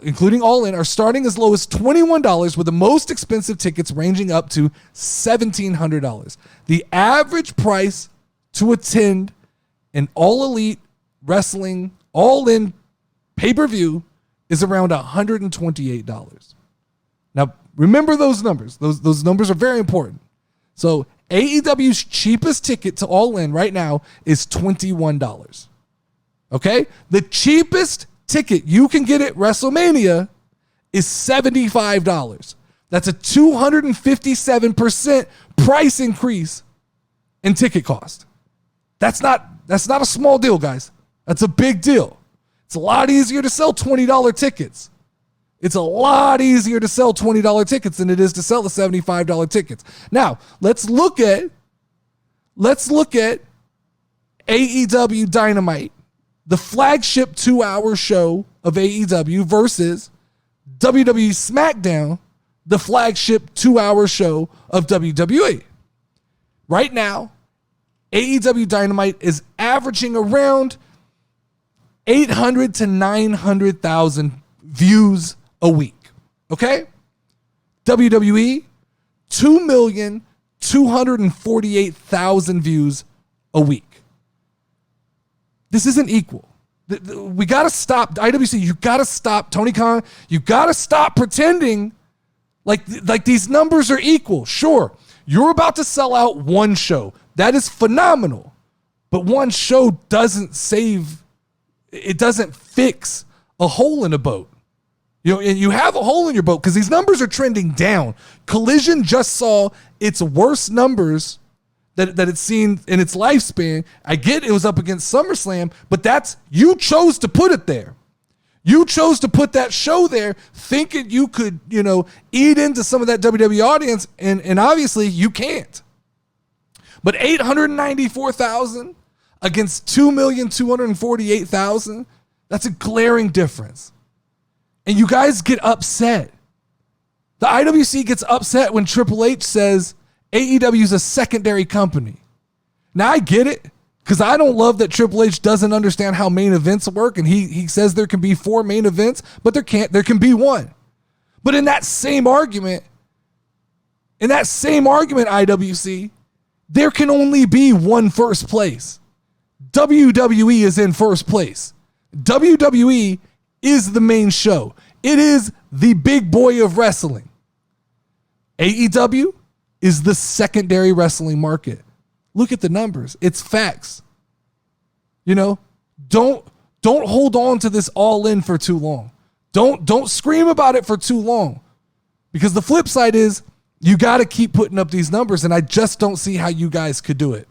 including All In, are starting as low as $21, with the most expensive tickets ranging up to $1,700. The average price to attend an All Elite Wrestling All In pay-per-view is around $128. Now, remember those numbers. Those numbers are very important. So AEW's cheapest ticket to All In right now is $21. Okay? The cheapest ticket you can get at WrestleMania is $75. That's a 257% price increase in ticket cost. That's not a small deal, guys. That's a big deal. It's a lot easier to sell $20 tickets. It's a lot easier to sell $20 tickets than it is to sell the $75 tickets. Now, let's look at AEW Dynamite, the flagship 2-hour show of AEW, versus WWE SmackDown, the flagship 2-hour show of WWE. Right now, AEW Dynamite is averaging around 800 to 900,000 views a week. Okay? WWE, 2,248,000 views a week. This isn't equal. We got to stop. IWC, you got to stop. Tony Khan, you got to stop pretending like these numbers are equal. Sure, you're about to sell out one show. That is phenomenal. But one show doesn't fix a hole in a boat. You know, and you have a hole in your boat because these numbers are trending down. Collision just saw its worst numbers that it's seen in its lifespan. I get it was up against SummerSlam, but you chose to put it there. You chose to put that show there thinking you could, eat into some of that WWE audience, and obviously you can't. But 894,000 against 2,248,000, that's a glaring difference. And you guys get upset. The IWC gets upset when Triple H says AEW is a secondary company. Now, I get it, because I don't love that Triple H doesn't understand how main events work, and he says there can be 4 main events, but there can be 1. But in that same argument, IWC, there can only be 1 first place. WWE is in first place. WWE is the main show. It is the big boy of wrestling. AEW is the secondary wrestling market. Look at the numbers. It's facts. Don't hold on to this All In for too long. Don't scream about it for too long. Because the flip side is you got to keep putting up these numbers, and I just don't see how you guys could do it.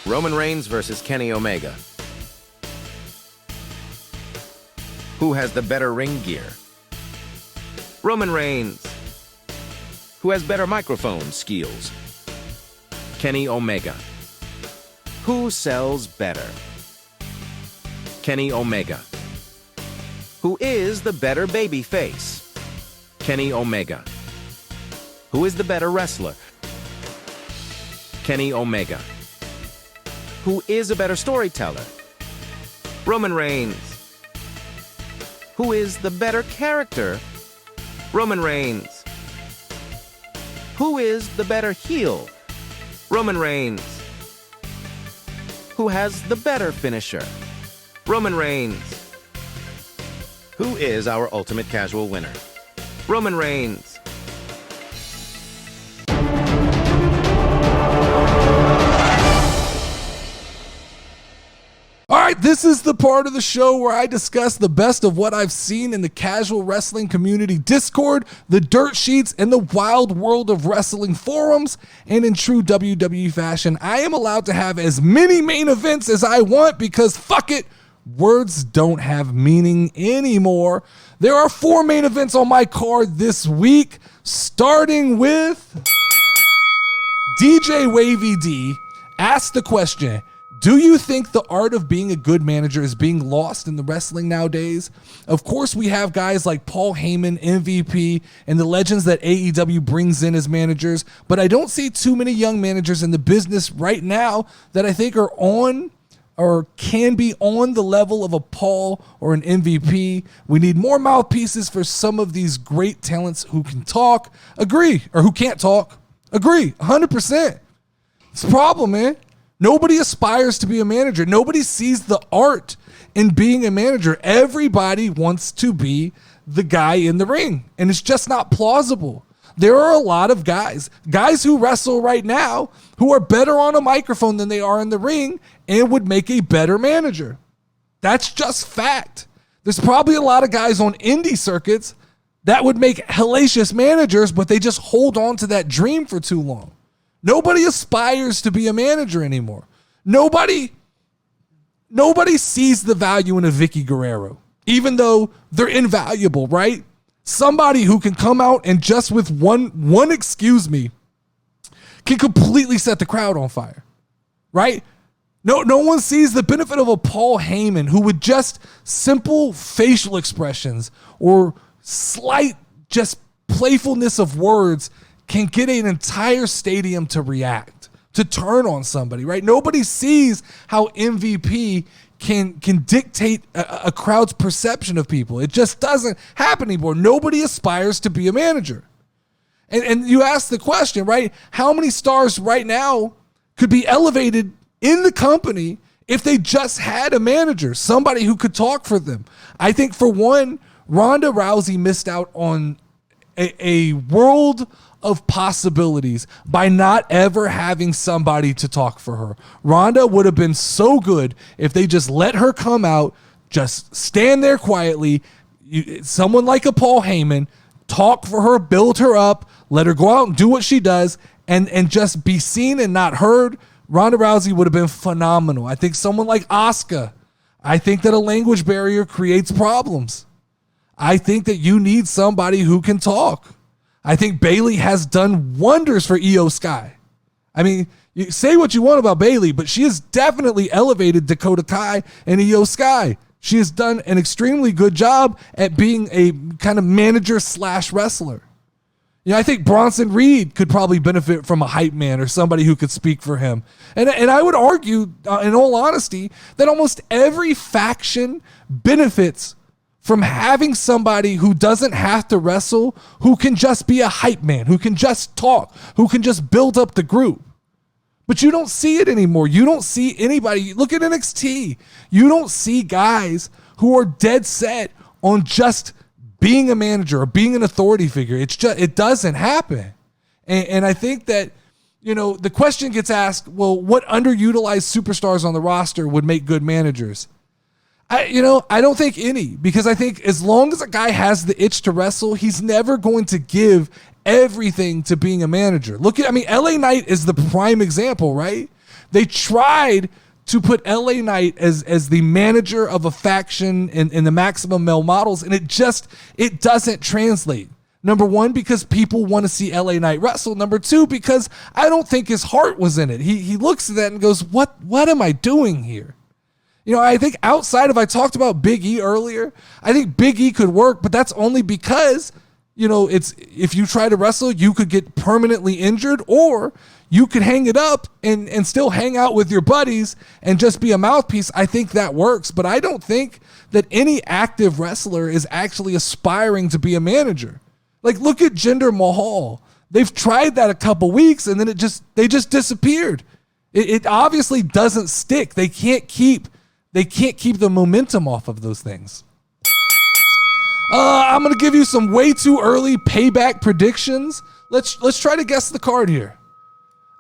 Roman Reigns versus Kenny Omega. Who has the better ring gear? Roman Reigns. Who has better microphone skills? Kenny Omega. Who sells better? Kenny Omega. Who is the better baby face? Kenny Omega. Who is the better wrestler? Kenny Omega. Who is a better storyteller? Roman Reigns. Who is the better character? Roman Reigns. Who is the better heel? Roman Reigns. Who has the better finisher? Roman Reigns. Who is our ultimate casual winner? Roman Reigns. All right, this This is the part of the show where I discuss the best of what I've seen in the casual wrestling community Discord, the dirt sheets, and the wild world of wrestling forums. And in true WWE fashion, I am allowed to have as many main events as I want because fuck it, words don't have meaning anymore. There are 4 main events on my card this week, starting with DJ Wavy D asked the question, do you think the art of being a good manager is being lost in the wrestling nowadays? Of course, we have guys like Paul Heyman, MVP, and the legends that AEW brings in as managers, but I don't see too many young managers in the business right now that I think are on or can be on the level of a Paul or an MVP. We need more mouthpieces for some of these great talents who can talk. Agree. Or who can't talk. Agree. 100%. It's a problem, man. Nobody aspires to be a manager. Nobody sees the art in being a manager. Everybody wants to be the guy in the ring, and it's just not plausible. There are a lot of guys who wrestle right now who are better on a microphone than they are in the ring and would make a better manager. That's just fact. There's probably a lot of guys on indie circuits that would make hellacious managers, but they just hold on to that dream for too long. Nobody aspires to be a manager anymore. Nobody sees the value in a Vicky Guerrero, even though they're invaluable, right? Somebody who can come out and just with one excuse me, can completely set the crowd on fire, right? No one sees the benefit of a Paul Heyman who with just simple facial expressions or slight just playfulness of words can get an entire stadium to react, to turn on somebody, right? Nobody sees how MVP can dictate a crowd's perception of people. It just doesn't happen anymore. Nobody aspires to be a manager. And you ask the question, right? How many stars right now could be elevated in the company if they just had a manager, somebody who could talk for them? I think for one, Ronda Rousey missed out on a world of possibilities by not ever having somebody to talk for her. Ronda would have been so good if they just let her come out, just stand there quietly, someone like a Paul Heyman, talk for her, build her up, let her go out and do what she does, and just be seen and not heard. Ronda Rousey would have been phenomenal. I think someone like Asuka, I think that a language barrier creates problems. I think that you need somebody who can talk. I think Bayley has done wonders for Io Sky. I mean, you say what you want about Bayley, but she has definitely elevated Dakota Kai and Io Sky. She has done an extremely good job at being a kind of manager / wrestler. You know, I think Bronson Reed could probably benefit from a hype man or somebody who could speak for him. And I would argue, in all honesty, that almost every faction benefits from having somebody who doesn't have to wrestle, who can just be a hype man, who can just talk, who can just build up the group. But you don't see it anymore. You don't see anybody. Look at NXT. You don't see guys who are dead set on just being a manager or being an authority figure. It doesn't happen. And I think that, you know, the question gets asked, well, what underutilized superstars on the roster would make good managers? I don't think any, because I think as long as a guy has the itch to wrestle, he's never going to give everything to being a manager. LA Knight is the prime example, right? They tried to put LA Knight as the manager of a faction in the Maximum Male Models, and it doesn't translate. Number one, because people want to see LA Knight wrestle. Number two, because I don't think his heart was in it. He looks at that and goes, what am I doing here? You know, I think outside of, I talked about Big E earlier, I think Big E could work, but that's only because, you know, if you try to wrestle, you could get permanently injured, or you could hang it up and still hang out with your buddies and just be a mouthpiece. I think that works, but I don't think that any active wrestler is actually aspiring to be a manager. Like, look at Jinder Mahal. They've tried that a couple weeks and then they just disappeared. It obviously doesn't stick. They can't keep the momentum off of those things. I'm going to give you some way too early payback predictions. Let's try to guess the card here.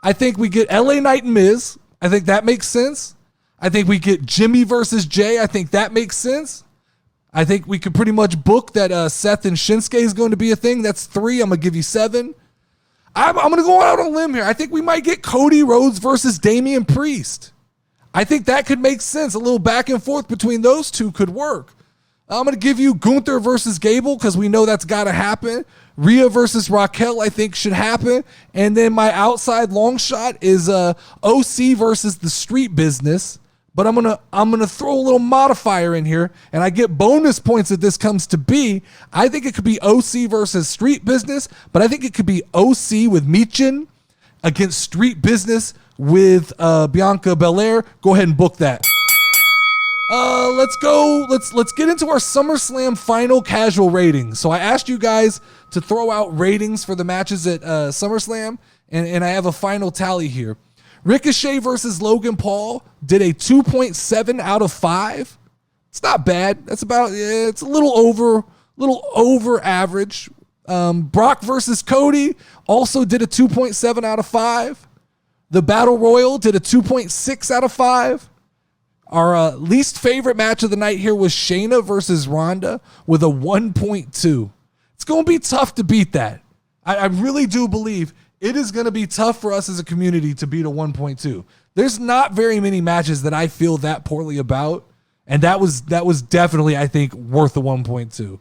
I think we get LA Knight and Miz. I think that makes sense. I think we get Jimmy versus Jay. I think that makes sense. I think we could pretty much book that Seth and Shinsuke is going to be a thing. That's 3. I'm going to give you 7. I'm going to go out on a limb here. I think we might get Cody Rhodes versus Damian Priest. I think that could make sense. A little back and forth between those two could work. I'm going to give you Gunther versus Gable because we know that's got to happen. Rhea versus Raquel, I think, should happen. And then my outside long shot is OC versus the Street Business. But I'm gonna throw a little modifier in here, and I get bonus points if this comes to be. I think it could be OC versus Street Business, but I think it could be OC with Michin against Street Business with Bianca Belair. Go ahead and book that. Let's go. Let's get into our SummerSlam final casual ratings. So I asked you guys to throw out ratings for the matches at SummerSlam, and I have a final tally here. Ricochet versus Logan Paul did a 2.7 out of 5. It's not bad. That's about, it's a little over average. Brock versus Cody also did a 2.7 out of 5. The Battle Royal did a 2.6 out of 5. Our least favorite match of the night here was Shayna versus Ronda with a 1.2. It's going to be tough to beat that. I really do believe it is going to be tough for us as a community to beat a 1.2. There's not very many matches that I feel that poorly about, and that was definitely, I think, worth a 1.2.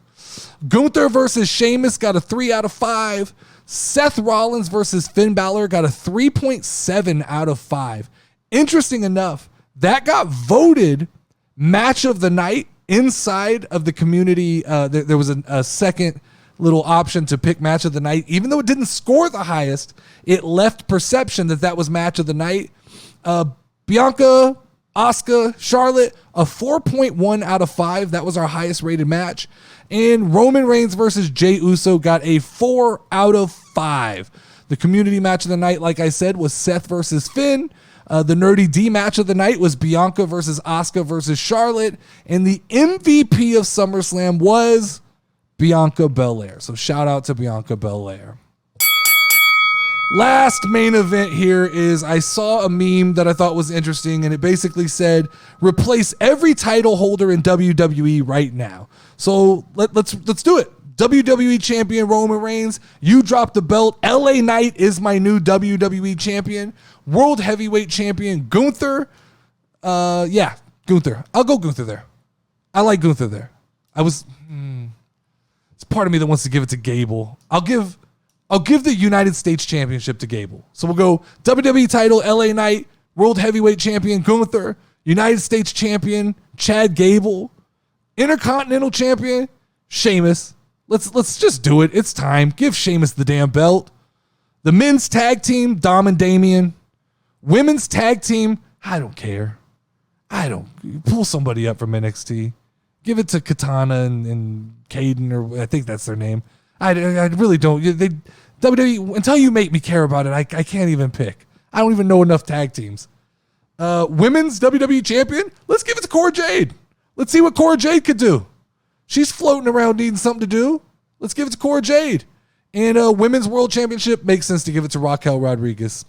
Gunther versus Sheamus got a 3 out of 5. Seth Rollins versus Finn Balor got a 3.7 out of 5. Interesting enough, that got voted match of the night inside of the community. There was a second little option to pick match of the night. Even though it didn't score the highest, it left perception that was match of the night. Bianca, Asuka, Charlotte, a 4.1 out of 5. That was our highest rated match. And Roman Reigns versus Jey Uso got a 4 out of 5. The community match of the night, like I said, was Seth versus Finn. The Nerdy D match of the night was Bianca versus Asuka versus Charlotte. And the MVP of SummerSlam was Bianca Belair. So shout out to Bianca Belair. Last main event here is I saw a meme that I thought was interesting, and it basically said, replace every title holder in WWE right now. So let's do it. WWE champion Roman Reigns, you dropped the belt. LA Knight is my new WWE champion. World heavyweight champion Gunther. Gunther. I'll go Gunther there. I like Gunther there. It's part of me that wants to give it to Gable. I'll give the United States Championship to Gable. So we'll go WWE title, LA Knight, World Heavyweight Champion Gunther, United States Champion Chad Gable, Intercontinental Champion Sheamus. Let's just do it. It's time. Give Sheamus the damn belt. The men's tag team, Dom and Damian. Women's tag team, I don't care. Pull somebody up from NXT. Give it to Katana and Caden, or I think that's their name. I really don't. WWE, until you make me care about it, I can't even pick. I don't even know enough tag teams. Women's WWE champion, let's give it to Cora Jade. Let's see what Cora Jade could do. She's floating around needing something to do. Let's give it to Cora Jade. And women's world championship, makes sense to give it to Raquel Rodriguez.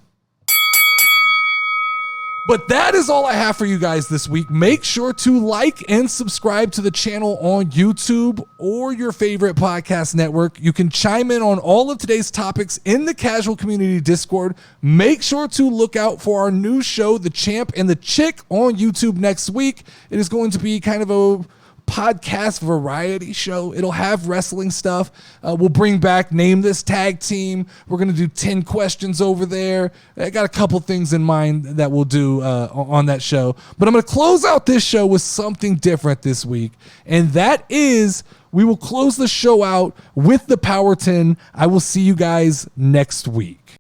But that is all I have for you guys this week. Make sure to like and subscribe to the channel on YouTube or your favorite podcast network. You can chime in on all of today's topics in the Casual Community Discord. Make sure to look out for our new show, The Champ and the Chick, on YouTube next week. It is going to be kind of a podcast variety show. It'll have wrestling stuff. We'll bring back Name This Tag Team. We're going to do 10 questions over there. I got a couple things in mind that we'll do on that show. But I'm going to close out this show with something different this week. And that is, we will close the show out with the Power 10. I will see you guys next week.